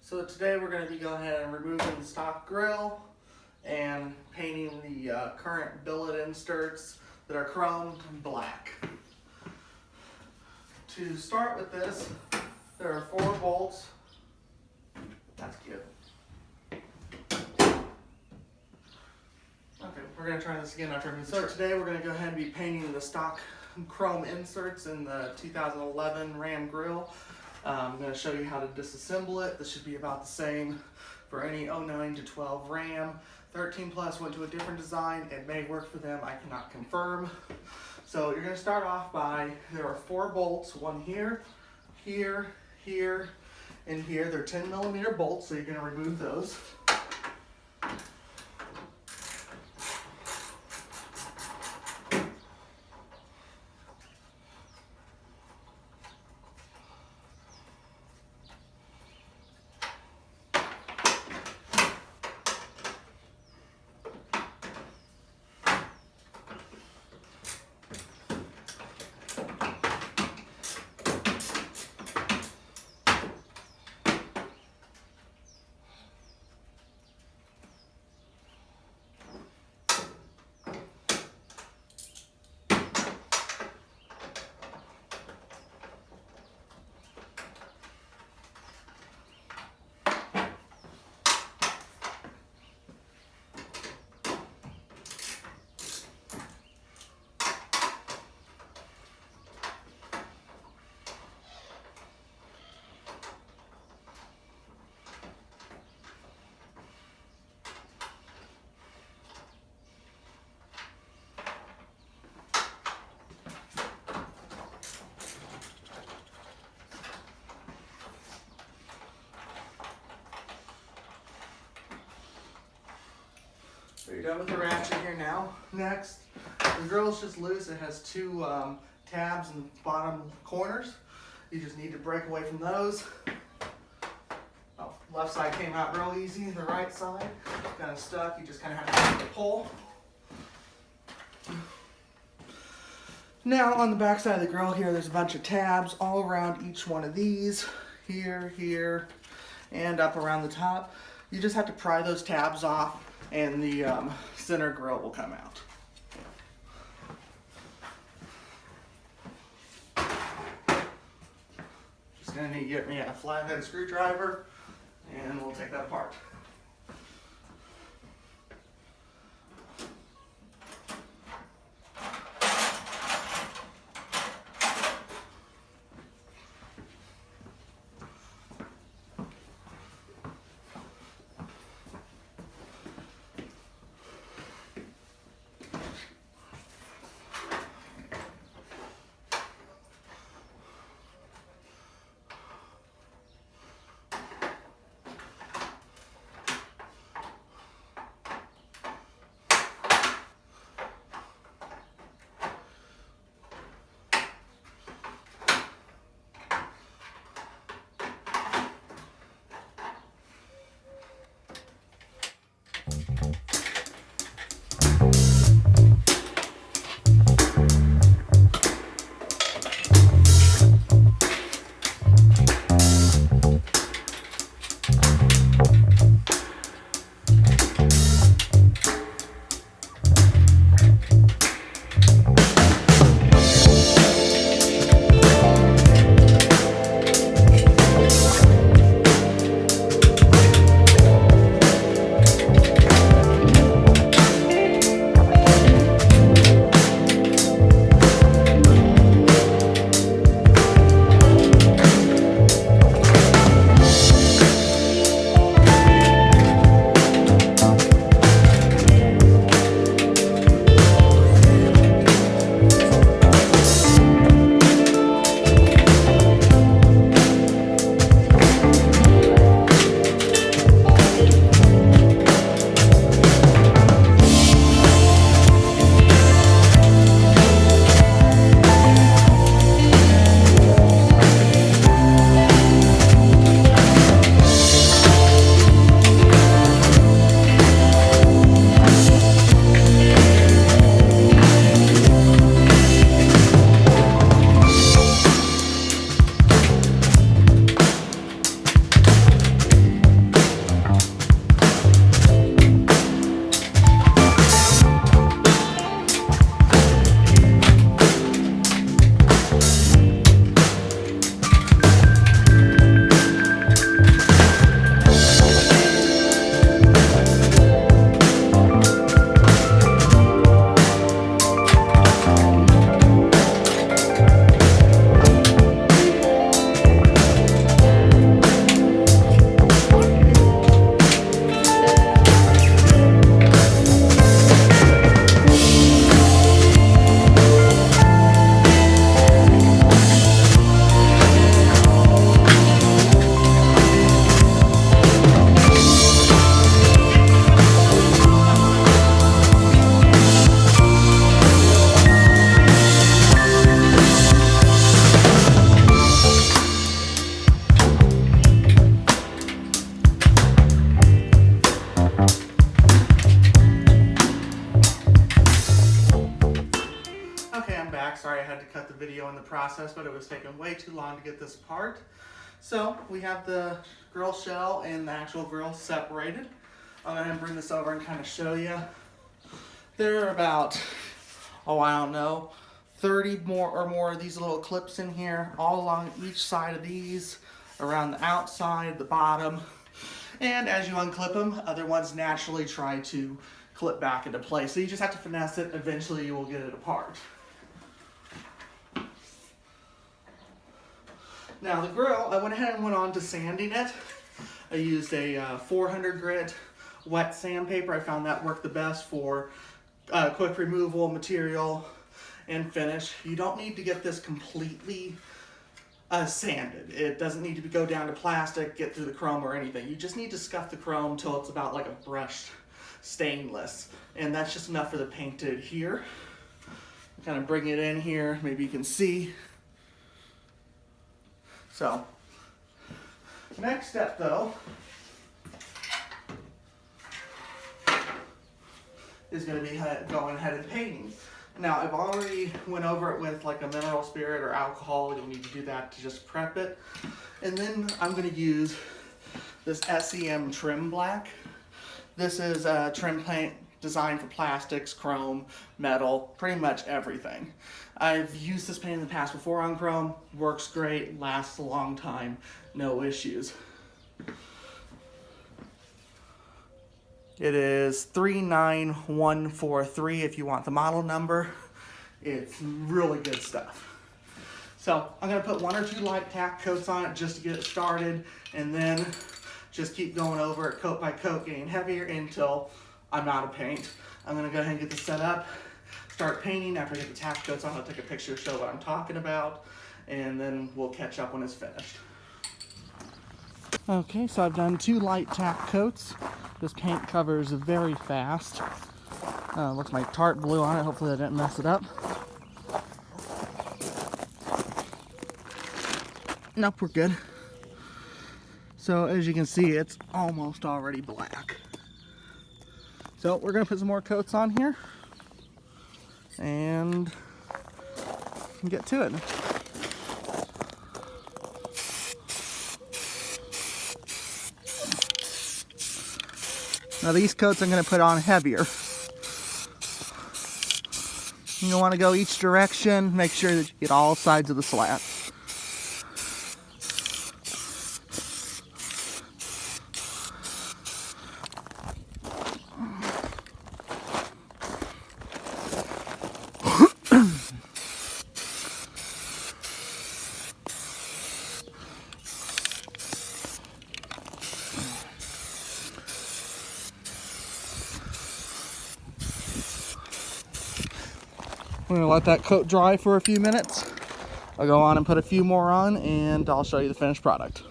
So today we're going to be going ahead and removing the stock grill and painting the current billet inserts that are chromed black. To start with this, there are 4 bolts. That's cute. Okay, we're going to try this again after. So today we're going to go ahead and be painting the stock chrome inserts in the 2011 Ram grill. I'm going to show you how to disassemble it. This should be about the same for any 09 to 12 Ram. 13 Plus went to a different design. It may work for them. I cannot confirm. So you're going to start off by, there are 4 bolts, one here, here, here, and here. They're 10mm bolts, so you're going to remove those. So you're done with the ratchet here now. Next, the grill is just loose. It has 2 tabs in the bottom corners. You just need to break away from those. Oh, left side came out real easy. The right side kind of stuck. You just kind of have to pull. Now on the back side of the grill here, there's a bunch of tabs all around each one of these. Here, here, and up around the top. You just have to pry those tabs off and the center grill will come out. Just gonna need to get me a flathead screwdriver and we'll take that apart. sorry I had to cut the video in the process, but it was taking way too long to get this apart. So we have the grill shell and the actual grill separated. I'm going to bring this over and kind of show you. There are about, I don't know, 30 or more of these little clips in here, all along each side of these, around the outside, the bottom. And as you unclip them, other ones naturally try to clip back into place. So you just have to finesse it. Eventually you will get it apart. Now the grill, I went ahead and went on to sanding it. I used a 400 grit wet sandpaper. I found that worked the best for quick removal, material, and finish. You don't need to get this completely sanded. It doesn't need to go down to plastic, get through the chrome or anything. You just need to scuff the chrome till it's about like a brushed stainless. And that's just enough for the paint to adhere. Kind of bring it in here, maybe you can see. So, next step though is going to be going ahead and painting. Now I've already went over it with like a mineral spirit or alcohol. You'll need to do that to just prep it. And then I'm going to use this SEM Trim Black. This is a trim paint designed for plastics, chrome, metal, pretty much everything. I've used this paint in the past before on chrome. Works great, lasts a long time, no issues. It is 39143 if you want the model number. It's really good stuff. So I'm going to put 1 or 2 light tack coats on it just to get it started, and then just keep going over it coat by coat, getting heavier until I'm out of paint. I'm going to go ahead and get this set up, start painting. After I get the tack coats on, I'll take a picture to show what I'm talking about, and then we'll catch up when it's finished. Okay, so I've done 2 light tack coats. This paint covers very fast. Looks like tart blue on it. Hopefully I didn't mess it up. Nope, we're good. So as you can see, it's almost already black. So we're going to put some more coats on here and get to it. Now these coats I'm going to put on heavier. You want to go each direction, make sure that you get all sides of the slat. We're going to let that coat dry for a few minutes. I'll go on and put a few more on, and I'll show you the finished product.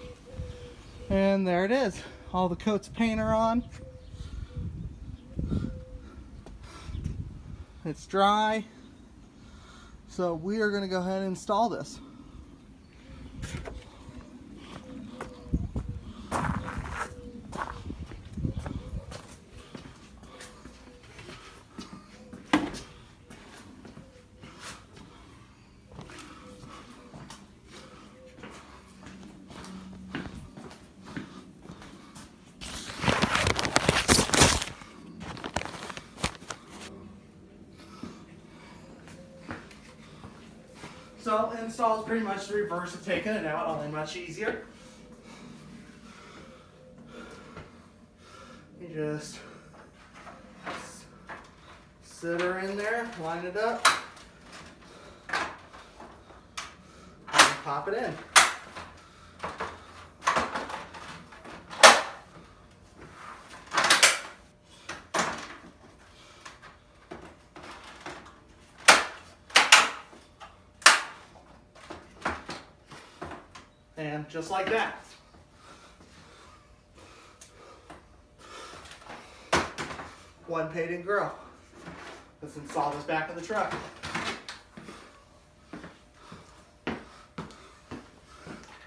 And there it is. All the coats of paint are on. It's dry. So we are going to go ahead and install this. So install is pretty much the reverse of taking it out, only much easier. You just sit her in there, line it up, and pop it in. And just like that. One painted grill. Let's install this back in the truck.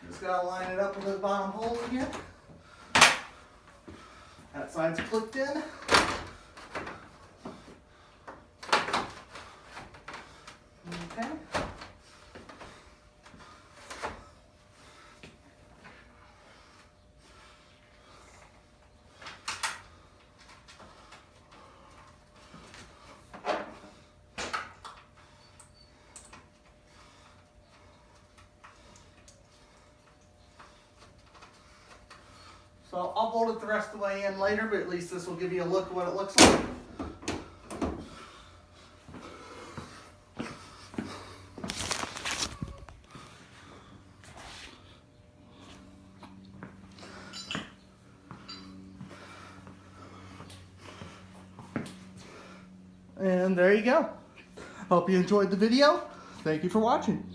Just gotta line it up with the bottom hole again. That side's clicked in. Okay. So I'll bolt it the rest of the way in later, but at least this will give you a look at what it looks like. And there you go. Hope you enjoyed the video. Thank you for watching.